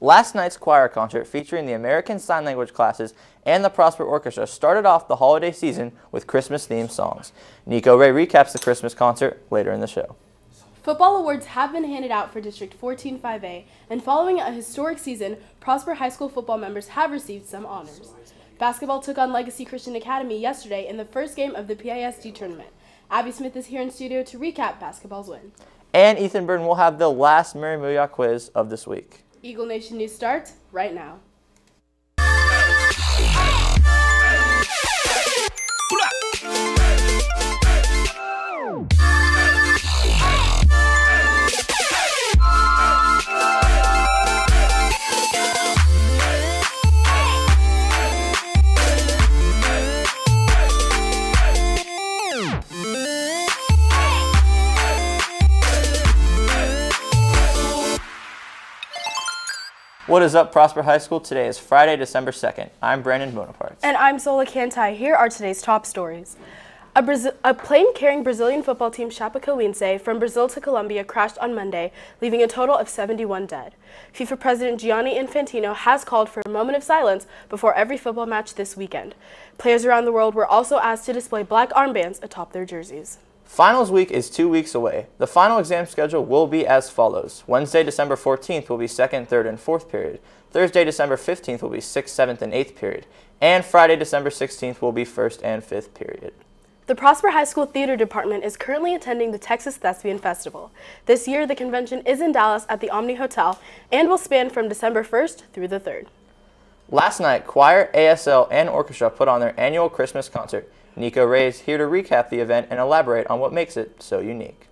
Last night's choir concert featuring the American Sign Language classes and the Prosper Orchestra started off the holiday season with Christmas-themed songs. Nico Ray recaps the Christmas concert later in the show. Football awards have been handed out for District 14-5A, and following a historic season, Prosper High School football members have received some honors. Basketball took on Legacy Christian Academy yesterday in the first game of the PISD tournament. Abby Smith is here in studio to recap basketball's win. And Ethan Burton will have the last Mary Muya quiz of this week. Eagle Nation News starts right now. What is up, Prosper High School? Today is Friday, December 2nd. I'm Brandon Bonaparte. And I'm Sola Cantai. Here are today's top stories. A plane carrying Brazilian football team Chapecoense from Brazil to Colombia crashed on Monday, leaving a total of 71 dead. FIFA President Gianni Infantino has called for a moment of silence before every football match this weekend. Players around the world were also asked to display black armbands atop their jerseys. Finals week is 2 weeks away. The final exam schedule will be as follows. Wednesday, December 14th will be 2nd, 3rd, and 4th period. Thursday, December 15th will be 6th, 7th, and 8th period. And Friday, December 16th will be 1st and 5th period. The Prosper High School Theater Department is currently attending the Texas Thespian Festival. This year, the convention is in Dallas at the Omni Hotel and will span from December 1st through the 3rd. Last night, choir, ASL, and orchestra put on their annual Christmas concert. Nico Ray is here to recap the event and elaborate on what makes it so unique.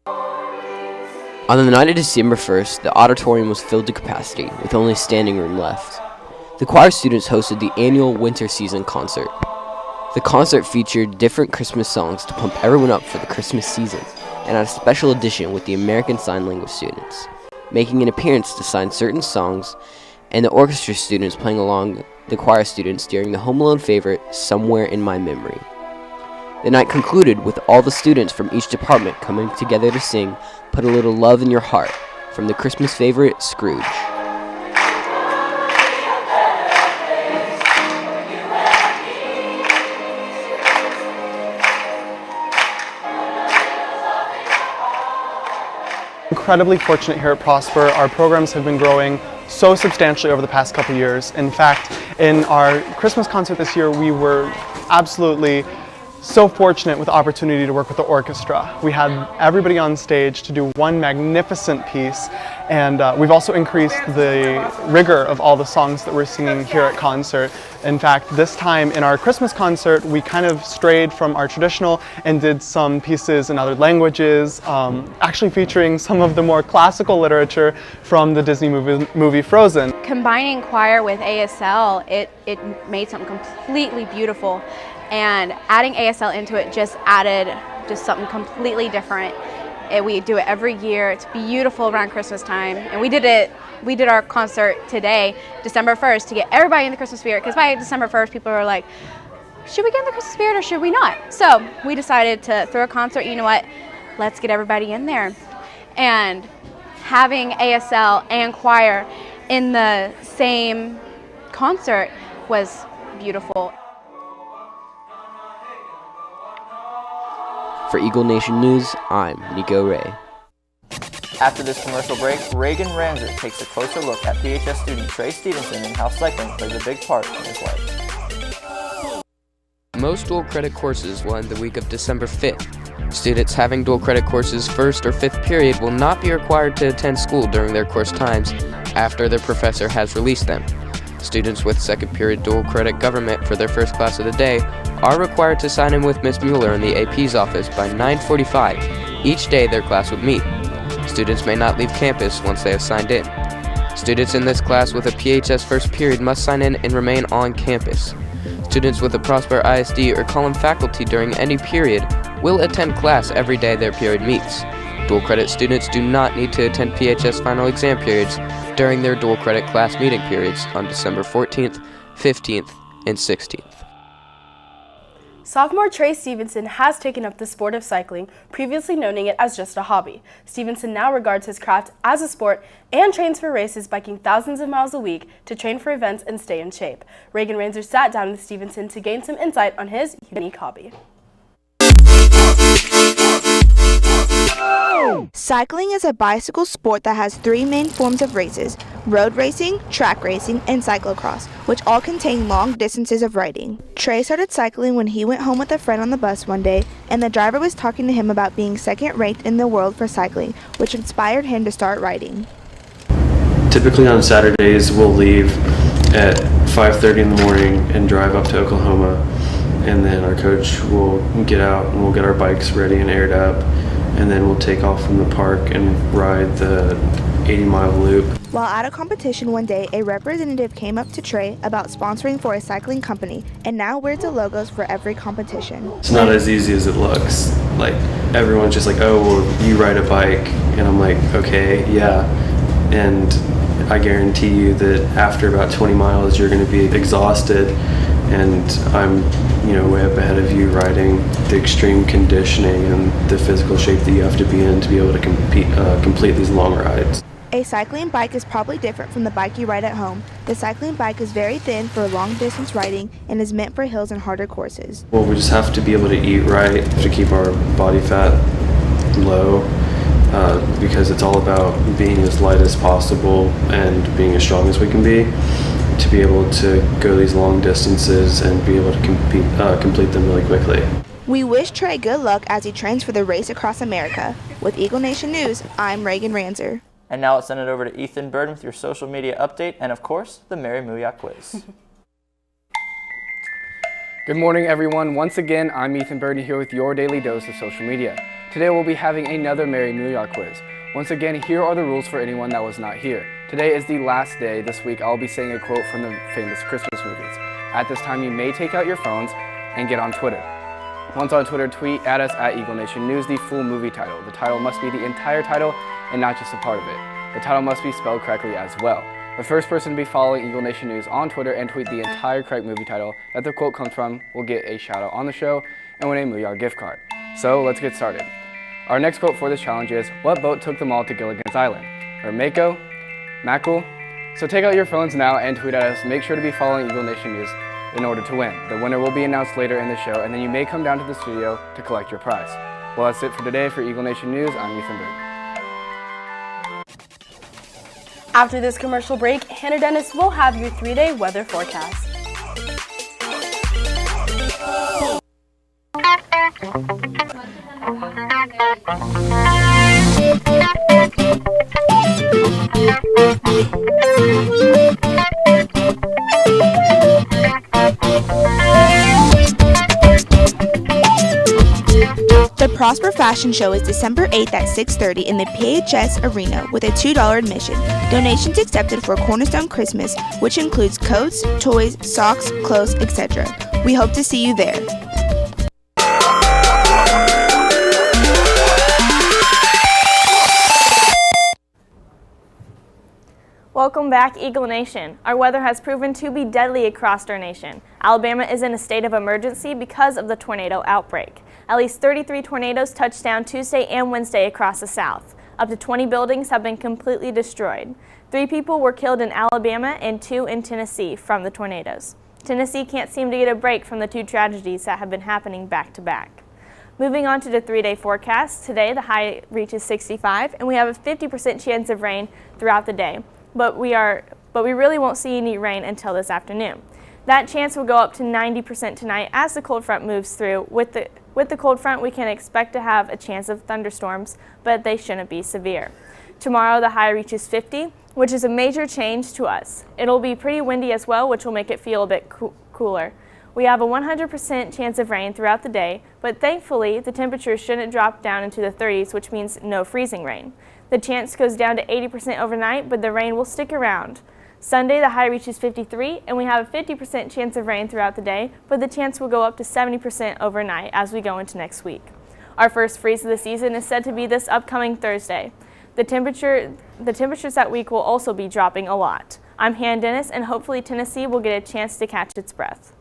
On the night of December 1st, the auditorium was filled to capacity, with only standing room left. The choir students hosted the annual winter season concert. The concert featured different Christmas songs to pump everyone up for the Christmas season, and had a special edition with the American Sign Language students, making an appearance to sign certain songs, and the orchestra students playing along the choir students during the Home Alone favorite, Somewhere in My Memory. The night concluded with all the students from each department coming together to sing Put a Little Love in Your Heart from the Christmas favorite, Scrooge. Incredibly fortunate here at Prosper. Our programs have been growing so substantially over the past couple years. In fact, in our Christmas concert this year, we were absolutely so fortunate with the opportunity to work with the orchestra. We had everybody on stage to do one magnificent piece, and we've also increased the rigor of all the songs that we're singing here at concert. In fact, this time in our Christmas concert, we kind of strayed from our traditional and did some pieces in other languages, actually featuring some of the more classical literature from the Disney movie Frozen. Combining choir with ASL, it made something completely beautiful. And adding ASL into it just added something completely different. We do it every year. It's beautiful around Christmas time. And we did our concert today, December 1st, to get everybody in the Christmas spirit. Because by December 1st, people are like, should we get in the Christmas spirit or should we not? So we decided to throw a concert. You know what? Let's get everybody in there. And having ASL and choir in the same concert was beautiful. For Eagle Nation News, I'm Nico Ray. After this commercial break, Reagan Ranzer takes a closer look at PHS student Trey Stevenson and how cycling plays a big part in his life. Most dual credit courses will end the week of December 5th. Students having dual credit courses 1st or 5th period will not be required to attend school during their course times after their professor has released them. Students with 2nd period dual credit government for their first class of the day are required to sign in with Ms. Mueller in the AP's office by 9:45 each day their class would meet. Students may not leave campus once they have signed in. Students in this class with a PHS first period must sign in and remain on campus. Students with a Prosper ISD or column faculty during any period will attend class every day their period meets. Dual credit students do not need to attend PHS final exam periods during their dual credit class meeting periods on December 14th, 15th, and 16th. Sophomore Trey Stevenson has taken up the sport of cycling, previously knowing it as just a hobby. Stevenson now regards his craft as a sport and trains for races, biking thousands of miles a week to train for events and stay in shape. Reagan Ranzer sat down with Stevenson to gain some insight on his unique hobby. Cycling is a bicycle sport that has three main forms of races: road racing, track racing, and cyclocross, which all contain long distances of riding. Trey started cycling when he went home with a friend on the bus one day, and the driver was talking to him about being second-ranked in the world for cycling, which inspired him to start riding. Typically on Saturdays, we'll leave at 5:30 in the morning and drive up to Oklahoma, and then our coach will get out and we'll get our bikes ready and aired up, and then we'll take off from the park and ride the 80-mile loop. While at a competition one day, a representative came up to Trey about sponsoring for a cycling company, and now wears the logos for every competition. It's not as easy as it looks. Like, everyone's just like, oh, well, you ride a bike. And I'm like, okay, yeah. And I guarantee you that after about 20 miles, you're going to be exhausted. And I'm, way up ahead of you, riding the extreme conditioning and the physical shape that you have to be in to be able to complete these long rides. A cycling bike is probably different from the bike you ride at home. The cycling bike is very thin for long distance riding and is meant for hills and harder courses. Well, we just have to be able to eat right to keep our body fat low, because it's all about being as light as possible and being as strong as we can to be able to go these long distances and be able to complete them really quickly. We wish Trey good luck as he trains for the race across America. With Eagle Nation News, I'm Reagan Ranzer. And now let's send it over to Ethan Burden with your social media update and, of course, the Mary Mooyah quiz. Good morning, everyone. Once again, I'm Ethan Burden here with your daily dose of social media. Today we'll be having another Mary Mooyah quiz. Once again, here are the rules for anyone that was not here. Today is the last day. This week I'll be saying a quote from the famous Christmas movies. At this time, you may take out your phones and get on Twitter. Once on Twitter, tweet at us at Eagle Nation News the full movie title. The title must be the entire title and not just a part of it. The title must be spelled correctly as well. The first person to be following Eagle Nation News on Twitter and tweet the entire correct movie title that the quote comes from will get a shout out on the show and win a Mooyah gift card. So let's get started. Our next quote for this challenge is, what boat took them all to Gilligan's Island? Mako? Mackerel? So take out your phones now and tweet at us. Make sure to be following Eagle Nation News in order to win. The winner will be announced later in the show, and then you may come down to the studio to collect your prize. Well, that's it for today. For Eagle Nation News, I'm Ethan Burton. After this commercial break, Hannah Dennis will have your 3-day weather forecast. The Prosper Fashion Show is December 8th at 6:30 in the PHS Arena with a $2 admission. Donations accepted for Cornerstone Christmas, which includes coats, toys, socks, clothes, etc. We hope to see you there. Welcome back, Eagle Nation. Our weather has proven to be deadly across our nation. Alabama is in a state of emergency because of the tornado outbreak. At least 33 tornadoes touched down Tuesday and Wednesday across the South. Up to 20 buildings have been completely destroyed. 3 people were killed in Alabama and 2 in Tennessee from the tornadoes. Tennessee can't seem to get a break from the 2 tragedies that have been happening back to back. Moving on to the 3-day forecast, today the high reaches 65 and we have a 50% chance of rain throughout the day. But we really won't see any rain until this afternoon. That chance will go up to 90% tonight as the cold front moves through. With the cold front, we can expect to have a chance of thunderstorms, but they shouldn't be severe. Tomorrow, the high reaches 50, which is a major change to us. It'll be pretty windy as well, which will make it feel a bit cooler. We have a 100% chance of rain throughout the day, but thankfully, the temperature shouldn't drop down into the 30s, which means no freezing rain. The chance goes down to 80% overnight, but the rain will stick around. Sunday, the high reaches 53, and we have a 50% chance of rain throughout the day, but the chance will go up to 70% overnight as we go into next week. Our first freeze of the season is said to be this upcoming Thursday. The temperatures that week will also be dropping a lot. I'm Hannah Dennis, and hopefully Tennessee will get a chance to catch its breath.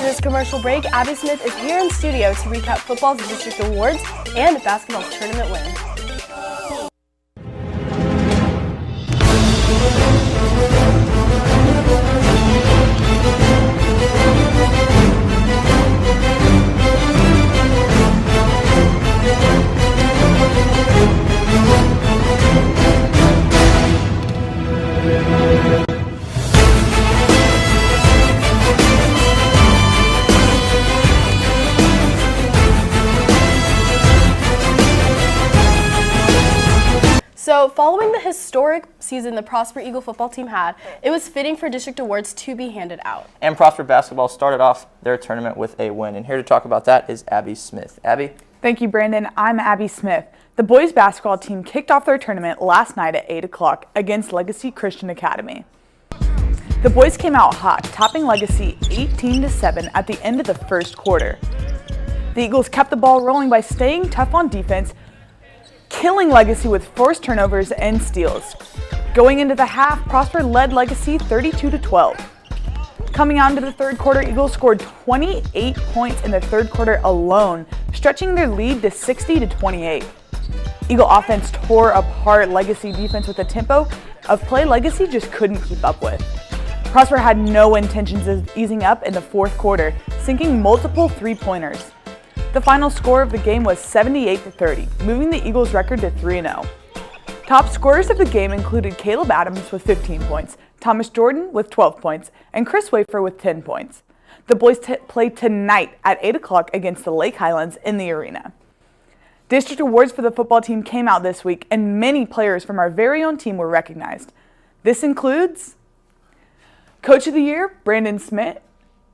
After this commercial break, Abby Smith is here in studio to recap football's district awards and basketball's tournament wins. So, following the historic season the Prosper Eagle football team had, it was fitting for district awards to be handed out. And Prosper basketball started off their tournament with a win. And here to talk about that is Abby Smith. Abby? Thank you, Brandon. I'm Abby Smith. The boys basketball team kicked off their tournament last night at 8 o'clock against Legacy Christian Academy. The boys came out hot, topping Legacy 18-7 at the end of the first quarter. The Eagles kept the ball rolling by staying tough on defense, killing Legacy with forced turnovers and steals. Going into the half, Prosper led Legacy 32-12. Coming out into the third quarter, Eagles scored 28 points in the third quarter alone, stretching their lead to 60-28. Eagle offense tore apart Legacy defense with a tempo of play Legacy just couldn't keep up with. Prosper had no intentions of easing up in the fourth quarter, sinking multiple three-pointers. The final score of the game was 78-30, moving the Eagles' record to 3-0. Top scorers of the game included Caleb Adams with 15 points, Thomas Jordan with 12 points, and Chris Wafer with 10 points. The boys play tonight at 8 o'clock against the Lake Highlands in the arena. District awards for the football team came out this week, and many players from our very own team were recognized. This includes Coach of the Year, Brandon Smith,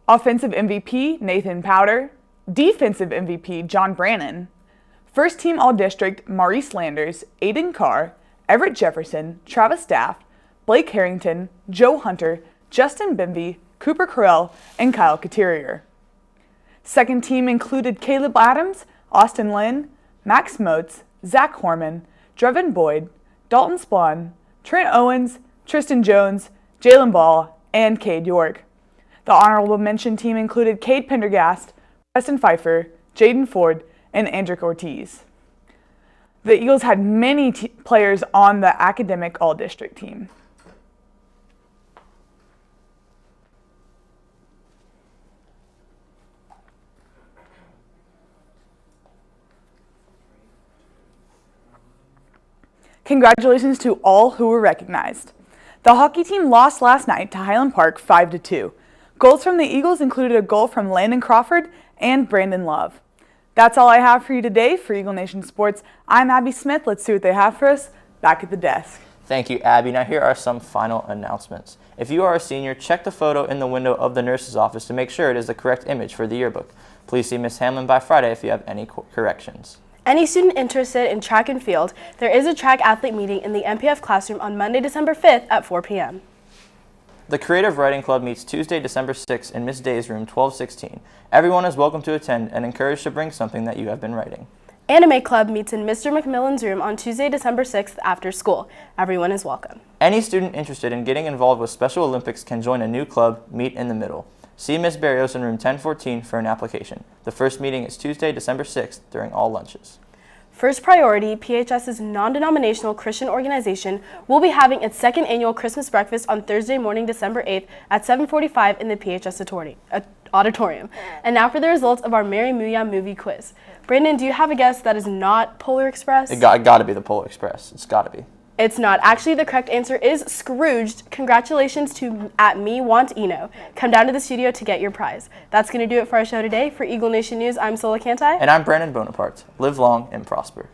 Offensive MVP, Nathan Powder, Defensive MVP, John Brannon, First Team All-District, Maurice Landers, Aiden Carr, Everett Jefferson, Travis Staff, Blake Harrington, Joe Hunter, Justin Bimby, Cooper Carell, and Kyle Couturier. Second team included Caleb Adams, Austin Lynn, Max Motes, Zach Horman, Drevin Boyd, Dalton Splon, Trent Owens, Tristan Jones, Jalen Ball, and Cade York. The honorable mention team included Cade Pendergast, Preston Pfeiffer, Jaden Ford, and Andrick Ortiz. The Eagles had many players on the academic all-district team. Congratulations to all who were recognized. The hockey team lost last night to Highland Park 5-2. Goals from the Eagles included a goal from Landon Crawford and Brandon Love. That's all I have for you today for Eagle Nation Sports. I'm Abby Smith. Let's see what they have for us back at the desk. Thank you, Abby. Now here are some final announcements. If you are a senior, check the photo in the window of the nurse's office to make sure it is the correct image for the yearbook. Please see Ms. Hamlin by Friday if you have any corrections. Any student interested in track and field, there is a track athlete meeting in the MPF classroom on Monday, December 5th at 4 p.m. The Creative Writing Club meets Tuesday, December 6th in Miss Day's room 1216. Everyone is welcome to attend and encouraged to bring something that you have been writing. Anime Club meets in Mr. McMillan's room on Tuesday, December 6th after school. Everyone is welcome. Any student interested in getting involved with Special Olympics can join a new club, Meet in the Middle. See Ms. Barrios in room 1014 for an application. The first meeting is Tuesday, December 6th during all lunches. First Priority, PHS's non-denominational Christian organization, will be having its second annual Christmas breakfast on Thursday morning, December 8th at 7:45 in the PHS auditorium. And now for the results of our Mary Muya movie quiz. Brandon, do you have a guess that is not Polar Express? It got to be the Polar Express. It's got to be. It's not. Actually, the correct answer is Scrooged. Congratulations to @MeWantEno. Come down to the studio to get your prize. That's going to do it for our show today. For Eagle Nation News, I'm Sola Cantai. And I'm Brandon Bonaparte. Live long and prosper.